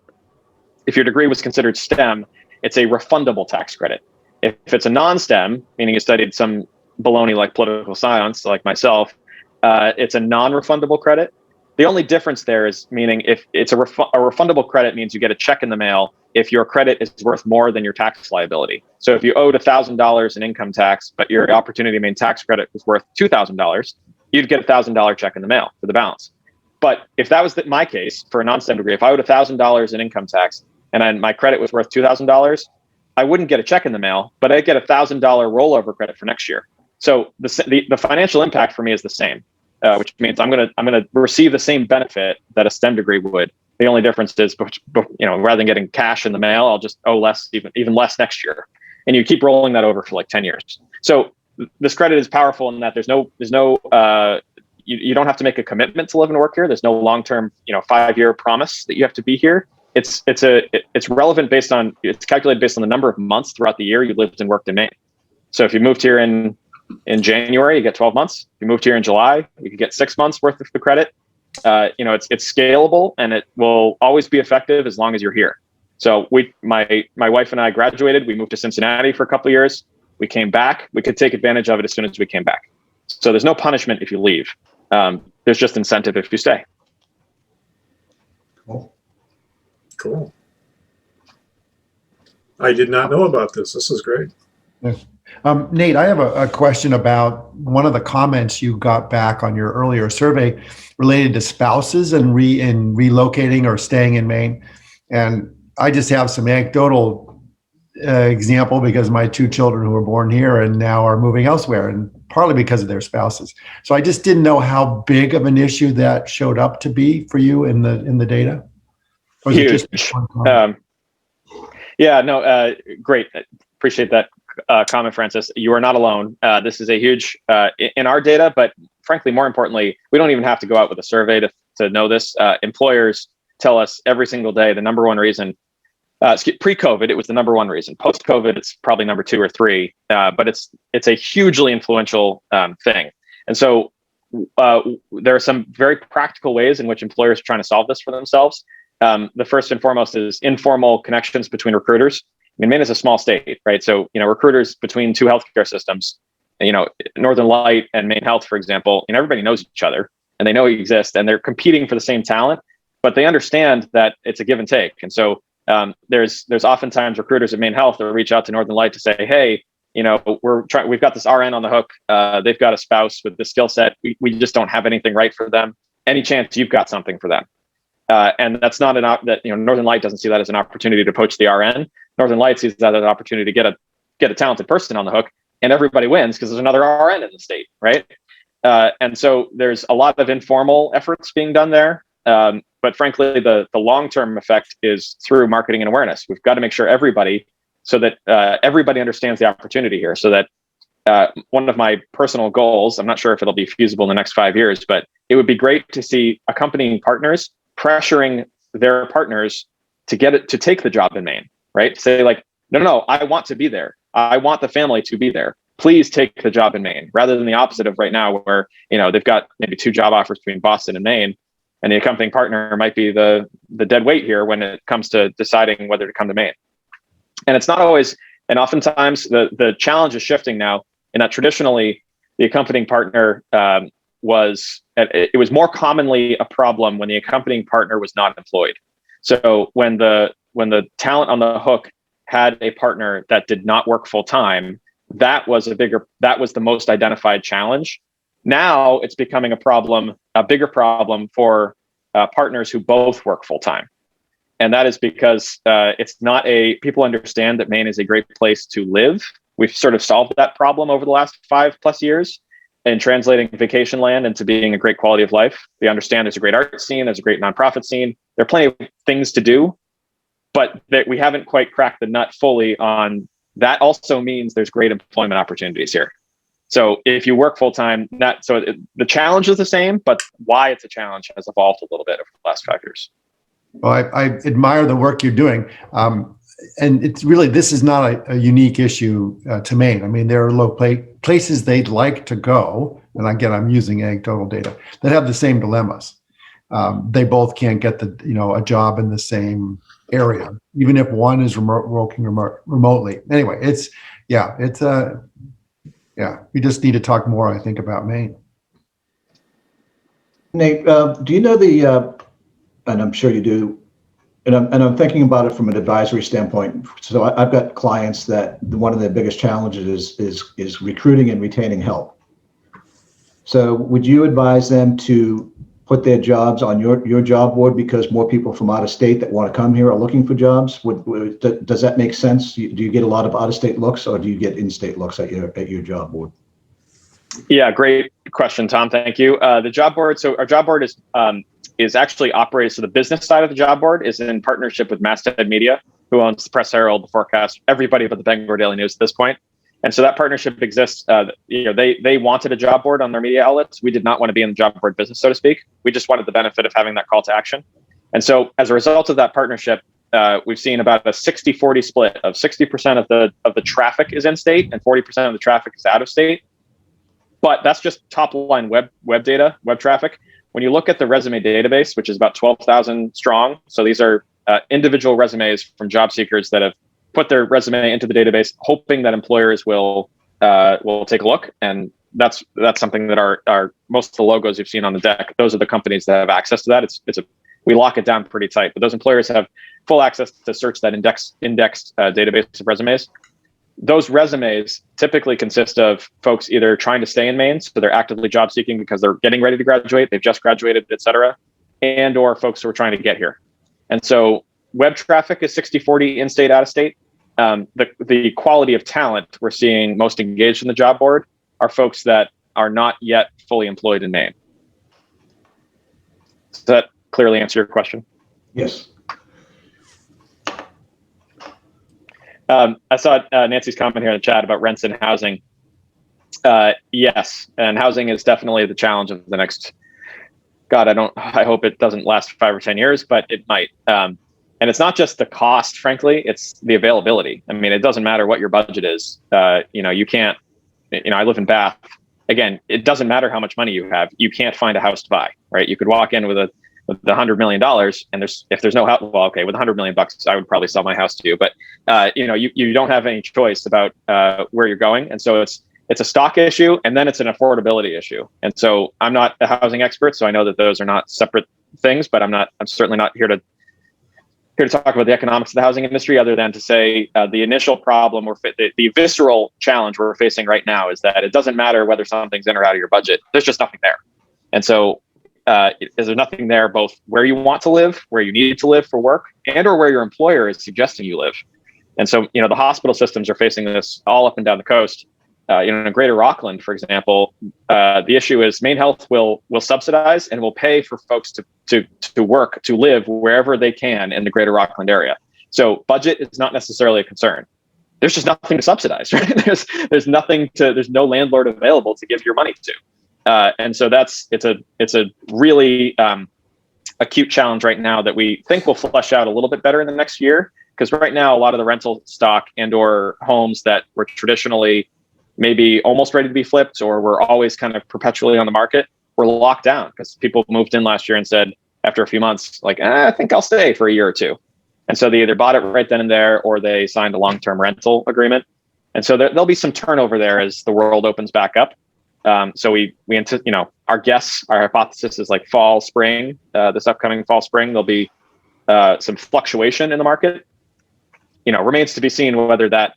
If your degree was considered STEM, it's a refundable tax credit. If it's a non-STEM, meaning you studied some baloney like political science, like myself, it's a non-refundable credit. The only difference there is meaning if it's a refundable credit means you get a check in the mail if your credit is worth more than your tax liability. So if you owed $1,000 in income tax, but your Opportunity Maine tax credit was worth $2,000, you'd get a $1,000 check in the mail for the balance. But if that was my case for a non-STEM degree, if I owed $1,000 in income tax and my credit was worth $2,000, I wouldn't get a check in the mail, but I'd get a $1,000 rollover credit for next year. So the financial impact for me is the same, which means I'm gonna receive the same benefit that a STEM degree would. The only difference is, rather than getting cash in the mail, I'll just owe less, even less next year, and you keep rolling that over for like 10 years. So this credit is powerful in that you don't have to make a commitment to live and work here. There's no long-term, 5-year promise that you have to be here. It's relevant it's calculated based on the number of months throughout the year you lived and worked in Maine. So if you moved here in January, you get 12 months. If you moved here in July, you could get 6 months worth of the credit. It's scalable and it will always be effective as long as you're here. So my wife and I graduated. We moved to Cincinnati for a couple of years. We came back. We could take advantage of it as soon as we came back. So there's no punishment if you leave. There's just incentive if you stay. Cool. I did not know about this. This is great. Nate, I have a question about one of the comments you got back on your earlier survey related to spouses and relocating or staying in Maine. And I just have some anecdotal example because my 2 children who were born here and now are moving elsewhere, and partly because of their spouses. So I just didn't know how big of an issue that showed up to be for you in the data. Or is it Huge. just one comment? Great. Appreciate that comment, Francis. You are not alone. This is a huge in our data, but frankly, more importantly, we don't even have to go out with a survey to know this. Employers tell us every single day the number one reason. Pre-COVID, it was the number one reason. Post-COVID, it's probably number 2 or 3. But it's a hugely influential thing. And so there are some very practical ways in which employers are trying to solve this for themselves. The first and foremost is informal connections between recruiters. I mean, Maine is a small state, right? So, recruiters between 2 healthcare systems, Northern Light and Maine Health, for example, everybody knows each other and they know you exist and they're competing for the same talent, but they understand that it's a give and take. And so there's oftentimes recruiters at Maine Health that reach out to Northern Light to say, hey, we've got this RN on the hook. They've got a spouse with this skill set. We just don't have anything right for them. Any chance you've got something for them? And that's not Northern Light doesn't see that as an opportunity to poach the RN. Northern Light sees that as an opportunity to get a talented person on the hook, and everybody wins because there's another RN in the state, right? And so there's a lot of informal efforts being done there. But frankly, the long-term effect is through marketing and awareness. We've got to make sure everybody understands the opportunity here. So that one of my personal goals, I'm not sure if it'll be feasible in the next 5 years, but it would be great to see accompanying partners pressuring their partners to take the job in Maine, right? Say like, no, I want to be there. I want the family to be there. Please take the job in Maine, rather than the opposite of right now where, they've got maybe 2 job offers between Boston and Maine. and the accompanying partner might be the dead weight here when it comes to deciding whether to come to Maine. And it's not always, and oftentimes the challenge is shifting now, in that traditionally the accompanying partner was more commonly a problem when the accompanying partner was not employed. So when the talent on the hook had a partner that did not work full time, that was the most identified challenge. Now it's becoming a bigger problem for partners who both work full time. And that is because people understand that Maine is a great place to live. We've sort of solved that problem over the last 5+ years in translating vacation land into being a great quality of life. They understand there's a great art scene, there's a great nonprofit scene. There are plenty of things to do, but that we haven't quite cracked the nut fully on. That also means there's great employment opportunities here. So if you work full time, the challenge is the same, but why it's a challenge has evolved a little bit over the last 5 years. Well, I admire the work you're doing. And it's really, this is not a unique issue to Maine. I mean, there are places they'd like to go, and again, I'm using anecdotal data, that have the same dilemmas. They both can't get a job in the same area, even if one is working remotely. Anyway, we just need to talk more, I think, about Maine. Nate, do you know and I'm sure you do, and I'm thinking about it from an advisory standpoint. So I've got clients that one of their biggest challenges is recruiting and retaining help. So would you advise them to put their jobs on your job board because more people from out of state that want to come here are looking for jobs? Does that make sense? Do you get a lot of out of state looks, or do you get in-state looks at your job board? Yeah, great question, Tom. Thank you. The job board. So our job board is actually operated. So the business side of the job board is in partnership with Masthead Media, who owns the Press Herald, the Forecast, everybody but the Bangor Daily News at this point. And so that partnership exists. They wanted a job board on their media outlets. We did not want to be in the job board business, so to speak. We just wanted the benefit of having that call to action. And so as a result of that partnership, we've seen about a 60-40 split of 60% of the traffic is in state and 40% of the traffic is out of state. But that's just top line web data, web traffic. When you look at the resume database, which is about 12,000 strong, so these are individual resumes from job seekers that have put their resume into the database, hoping that employers will take a look. And that's something that our most of the logos you've seen on the deck, those are the companies that have access to that. We lock it down pretty tight, but those employers have full access to search that indexed database of resumes. Those resumes typically consist of folks either trying to stay in Maine, so they're actively job seeking because they're getting ready to graduate, they've just graduated, et cetera, and or folks who are trying to get here. And so web traffic is 60-40 in-state, out-of-state. The quality of talent we're seeing most engaged in the job board are folks that are not yet fully employed in Maine. Does that clearly answer your question? Yes. I saw Nancy's comment here in the chat about rents and housing. Yes, and housing is definitely the challenge of the next. God, I hope it doesn't last 5 or 10 years, but it might. And it's not just the cost, frankly, it's the availability. I mean, it doesn't matter what your budget is. You can't. I live in Bath. Again, it doesn't matter how much money you have. You can't find a house to buy, right? You could walk in with $100 million, and if there's no house, well, okay, with $100 million, I would probably sell my house to you. But you don't have any choice about where you're going, and so it's a stock issue, and then it's an affordability issue. And so I'm not a housing expert, so I know that those are not separate things. But I'm certainly not here to talk about the economics of the housing industry, other than to say the initial problem the visceral challenge we're facing right now is that it doesn't matter whether something's in or out of your budget. There's just nothing there, and so. Is there nothing there both where you want to live, where you need to live for work, and or where your employer is suggesting you live? And so, the hospital systems are facing this all up and down the coast. In Greater Rockland, for example, the issue is Maine Health will subsidize and will pay for folks to work, to live wherever they can in the Greater Rockland area. So budget is not necessarily a concern. There's just nothing to subsidize, right? There's no landlord available to give your money to. And so it's a really acute challenge right now that we think will flesh out a little bit better in the next year. Because right now, a lot of the rental stock and or homes that were traditionally maybe almost ready to be flipped or were always kind of perpetually on the market were locked down because people moved in last year and said, after a few months, like, I think I'll stay for a year or two. And so they either bought it right then and there, or they signed a long-term rental agreement. And so there'll be some turnover there as the world opens back up. So we our guess, our hypothesis is like fall, spring, this upcoming fall, spring, there'll be some fluctuation in the market. Remains to be seen whether that,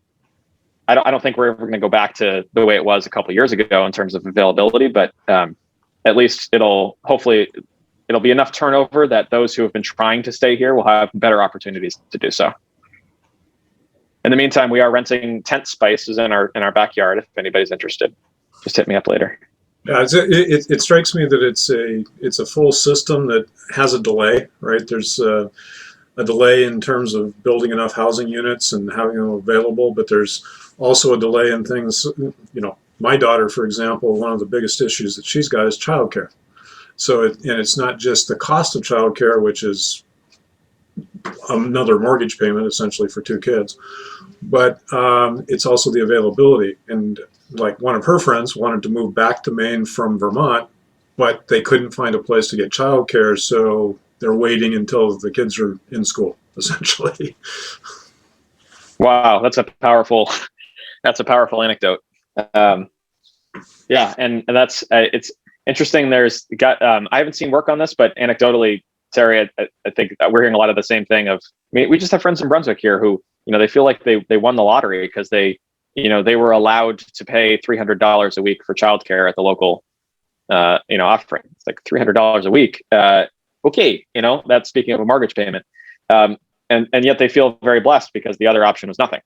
I don't think we're ever going to go back to the way it was a couple of years ago in terms of availability, but at least it'll be enough turnover that those who have been trying to stay here will have better opportunities to do so. In the meantime, we are renting tent spaces in our backyard. If anybody's interested, just hit me up later. Yeah, it strikes me that it's a full system that has a delay, right? There's a delay in terms of building enough housing units and having them available, but there's also a delay in things. My daughter, for example, one of the biggest issues that she's got is childcare. So it's not just the cost of childcare, which is another mortgage payment essentially for 2 kids, but it's also the availability. And like one of her friends wanted to move back to Maine from Vermont, but they couldn't find a place to get childcare, so they're waiting until the kids are in school, essentially. Wow, that's a powerful anecdote. Yeah, and that's it's interesting. I haven't seen work on this, but anecdotally, Terry, I think that we're hearing a lot of the same thing. We just have friends in Brunswick here who, they feel like they won the lottery because they were allowed to pay $300 a week for childcare at the local, offering. It's like $300 a week. Okay, that's speaking of a mortgage payment, and yet they feel very blessed because the other option was nothing,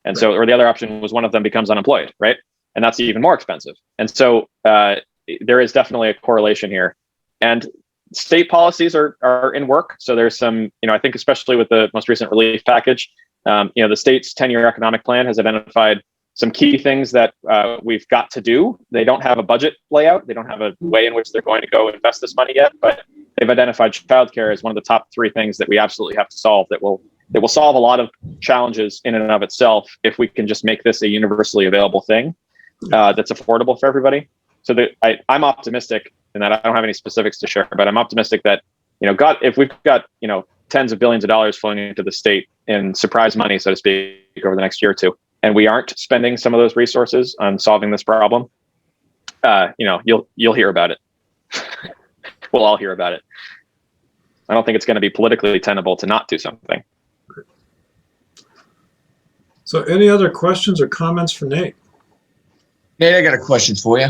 and so, or the other option was one of them becomes unemployed, right? And that's even more expensive. And so there is definitely a correlation here, and state policies are in work. So there's some, I think especially with the most recent relief package, the state's 10-year economic plan has identified some key things that we've got to do. They don't have a budget layout. They don't have a way in which they're going to go invest this money yet, but they've identified childcare as one of the top 3 things that we absolutely have to solve that will solve a lot of challenges in and of itself if we can just make this a universally available thing that's affordable for everybody. So I'm optimistic in that I don't have any specifics to share, but I'm optimistic that, if we've got, tens of billions of dollars flowing into the state in surprise money, so to speak, over the next year or two, and we aren't spending some of those resources on solving this problem, you'll hear about it. We'll all hear about it. I don't think it's going to be politically tenable to not do something. So any other questions or comments for Nate? Nate, I got a question for you.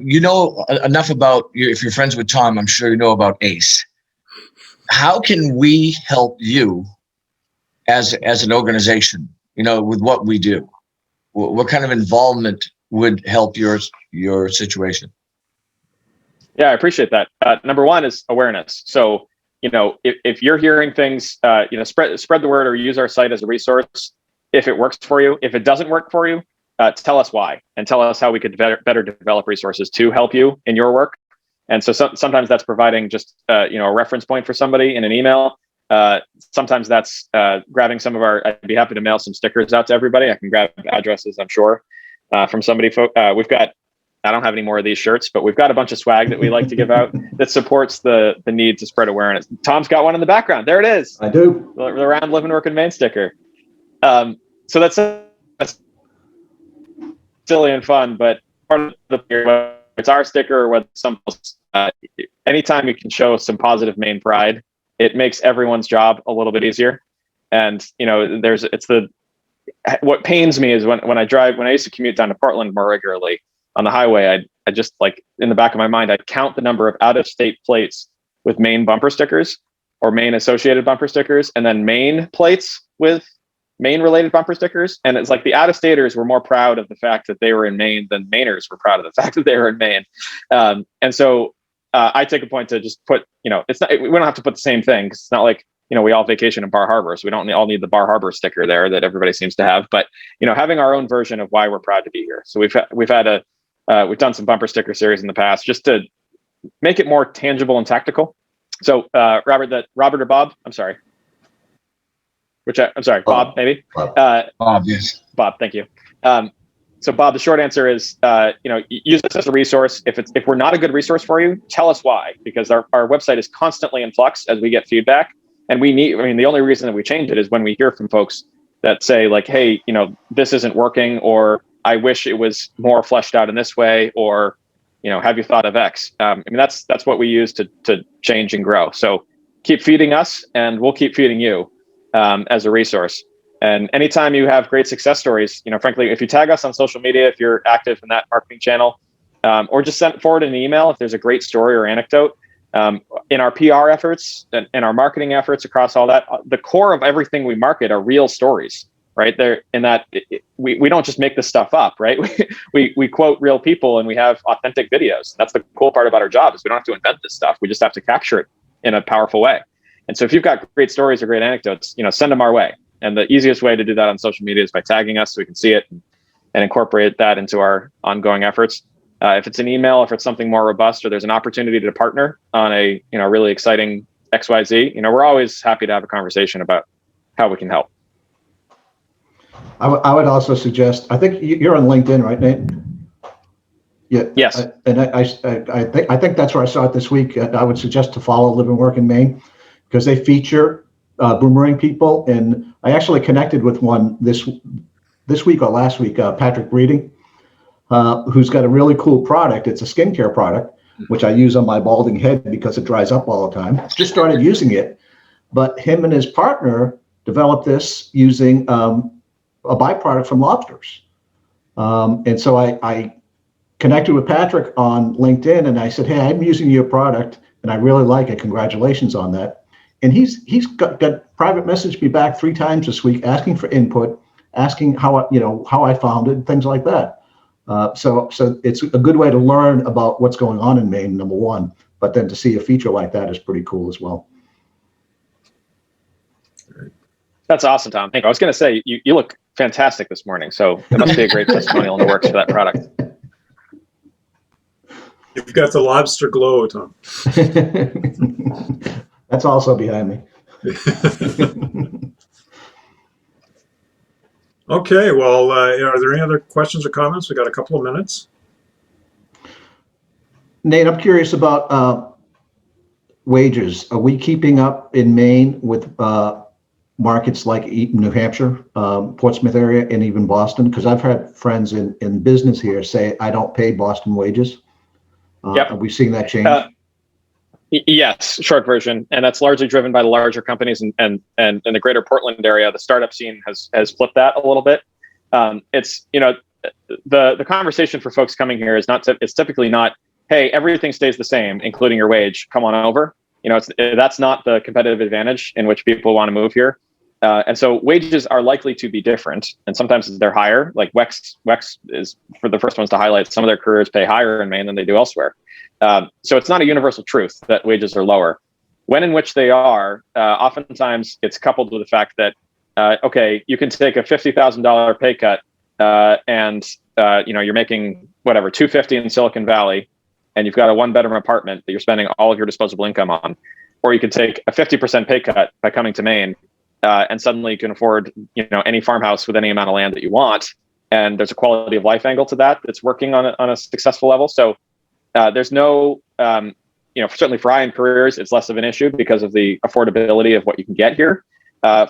You know enough about, if you're friends with Tom, I'm sure you know about ACE. How can we help you as an organization, with what we do? What kind of involvement would help your situation? Yeah, I appreciate that. Number one is awareness. So, if you're hearing things, spread the word or use our site as a resource. If it works for you, if it doesn't work for you, tell us why, and tell us how we could better develop resources to help you in your work. And so sometimes that's providing just a reference point for somebody in an email. Sometimes that's grabbing I'd be happy to mail some stickers out to everybody. I can grab addresses, I'm sure, from somebody. We've got, I don't have any more of these shirts, but we've got a bunch of swag that we like to give out that supports the need to spread awareness. Tom's got one in the background. There it is. I do. The round Live and Work in Maine sticker. So that's silly and fun, but part of the, it's our sticker or whether someone else, anytime you can show some positive Maine pride, it makes everyone's job a little bit easier. And what pains me is when I used to commute down to Portland more regularly on the highway, I just, like, in the back of my mind, I'd count the number of out-of-state plates with Maine bumper stickers or Maine associated bumper stickers, and then Maine plates with Maine-related bumper stickers. And it's like the out-of-staters were more proud of the fact that they were in Maine than Mainers were proud of the fact that they were in Maine. And so I take a point to just put, it's not, we don't have to put the same thing, because it's not like, we all vacation in Bar Harbor, so we don't all need the Bar Harbor sticker there that everybody seems to have. But, having our own version of why we're proud to be here. So we've done some bumper sticker series in the past just to make it more tangible and tactical. So Robert or Bob, I'm sorry. I'm sorry, Bob, maybe? Bob, yes. Bob, thank you. So Bob, the short answer is, use this as a resource. If we're not a good resource for you, tell us why, because our website is constantly in flux as we get feedback. And the only reason that we change it is when we hear from folks that say like, hey, this isn't working, or I wish it was more fleshed out in this way, or, have you thought of X? That's what we use to change and grow. So keep feeding us and we'll keep feeding you as a resource. And anytime you have great success stories, frankly, if you tag us on social media, if you're active in that marketing channel, or just send forward an email if there's a great story or anecdote. In our PR efforts and our marketing efforts across all that, the core of everything we market are real stories, right? They're in that we don't just make this stuff up, right? We quote real people and we have authentic videos. That's the cool part about our job is we don't have to invent this stuff. We just have to capture it in a powerful way. And so if you've got great stories or great anecdotes, send them our way. And the easiest way to do that on social media is by tagging us so we can see it and incorporate that into our ongoing efforts. If it's an email, if it's something more robust, or there's an opportunity to partner on a really exciting XYZ, we're always happy to have a conversation about how we can help. I would also suggest, I think you're on LinkedIn, right, Nate? Yeah. Yes. I think that's where I saw it this week. I would suggest to follow Live and Work in Maine because they feature boomerang people, and I actually connected with one this week or last week, Patrick Breeding, who's got a really cool product. It's a skincare product, which I use on my balding head because it dries up all the time. Just started using it, but him and his partner developed this using a byproduct from lobsters. And so I connected with Patrick on LinkedIn and I said, hey, I'm using your product and I really like it. Congratulations on that. And he's got private messaged me back 3 times this week, asking for input, asking how I found it, things like that. So it's a good way to learn about what's going on in Maine, number one. But then to see a feature like that is pretty cool as well. That's awesome, Tom. Thank you. I was going to say you look fantastic this morning, so it must be a great testimonial in the works for that product. You've got the lobster glow, Tom. That's also behind me. Okay, well, are there any other questions or comments? We got a couple of minutes. Nate, I'm curious about wages. Are we keeping up in Maine with markets like New Hampshire, Portsmouth area, and even Boston? Because I've had friends in business here say, I don't pay Boston wages. Yep. Are we seeing that change? Yes, short version, and that's largely driven by the larger companies and in the greater Portland area. The startup scene has flipped that a little bit. It's the conversation for folks coming here is it's typically not, hey, everything stays the same, including your wage. Come on over. That's not the competitive advantage in which people want to move here. And so wages are likely to be different, and sometimes they're higher. Like WEX is for the first ones to highlight. Some of their careers pay higher in Maine than they do elsewhere. So it's not a universal truth that wages are lower. When in which they are, oftentimes it's coupled with the fact that, okay, you can take a $50,000 pay cut and you're making whatever, $250 in Silicon Valley, and you've got a 1-bedroom apartment that you're spending all of your disposable income on. Or you could take a 50% pay cut by coming to Maine, and suddenly you can afford any farmhouse with any amount of land that you want. And there's a quality of life angle to that that's working on a successful level. So there's no, certainly for high-end careers, it's less of an issue because of the affordability of what you can get here.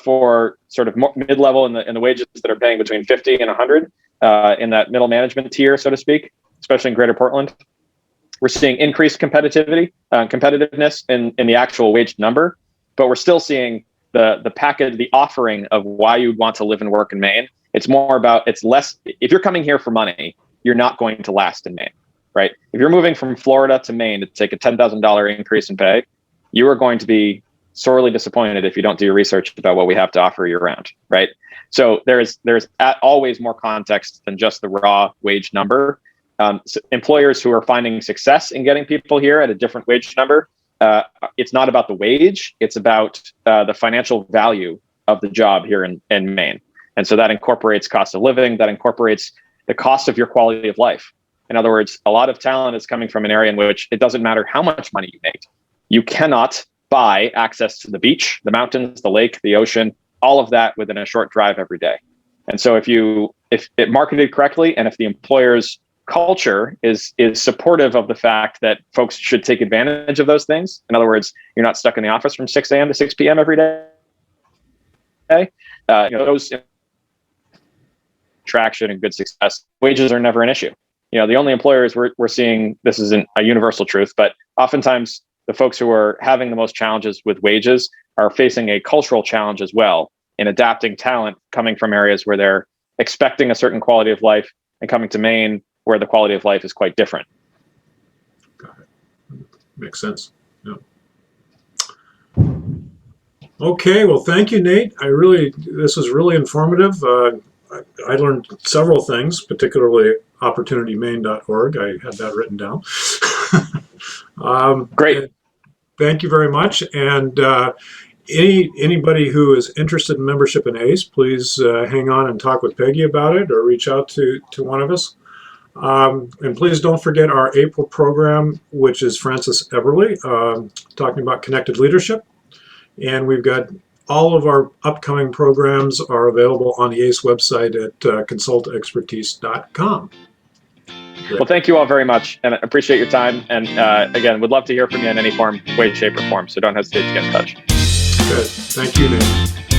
For sort of more mid-level in the wages that are paying between 50 and 100 in that middle management tier, so to speak, especially in Greater Portland, we're seeing increased competitiveness in the actual wage number, but we're still seeing the package, the offering of why you'd want to live and work in Maine. It's more about, it's less, if you're coming here for money, you're not going to last in Maine. Right? If you're moving from Florida to Maine to take a $10,000 increase in pay, you are going to be sorely disappointed if you don't do your research about what we have to offer year round. Right? So there's always more context than just the raw wage number. So employers who are finding success in getting people here at a different wage number, it's not about the wage, it's about the financial value of the job here in Maine. And so that incorporates cost of living, that incorporates the cost of your quality of life. In other words, a lot of talent is coming from an area in which it doesn't matter how much money you make. You cannot buy access to the beach, the mountains, the lake, the ocean, all of that within a short drive every day. And so if it marketed correctly, and if the employer's culture is supportive of the fact that folks should take advantage of those things, in other words, you're not stuck in the office from 6 a.m. to 6 p.m. every day. Those traction and good success, wages are never an issue. The only employers we're seeing, this isn't a universal truth, but oftentimes the folks who are having the most challenges with wages are facing a cultural challenge as well in adapting talent coming from areas where they're expecting a certain quality of life and coming to Maine where the quality of life is quite different. Got it. Makes sense. Yeah. Okay, well, thank you, Nate. This was really informative. I learned several things, particularly opportunitymaine.org. I had that written down. Great. Thank you very much. And anybody who is interested in membership in ACE, please hang on and talk with Peggy about it, or reach out to one of us. And please don't forget our April program, which is Francis Everly, talking about connected leadership. And we've got all of our upcoming programs are available on the ACE website at consultexpertise.com. Well, thank you all very much, and I appreciate your time. And again, would love to hear from you in any form, way, shape, or form. So don't hesitate to get in touch. Good. Thank you, Nate.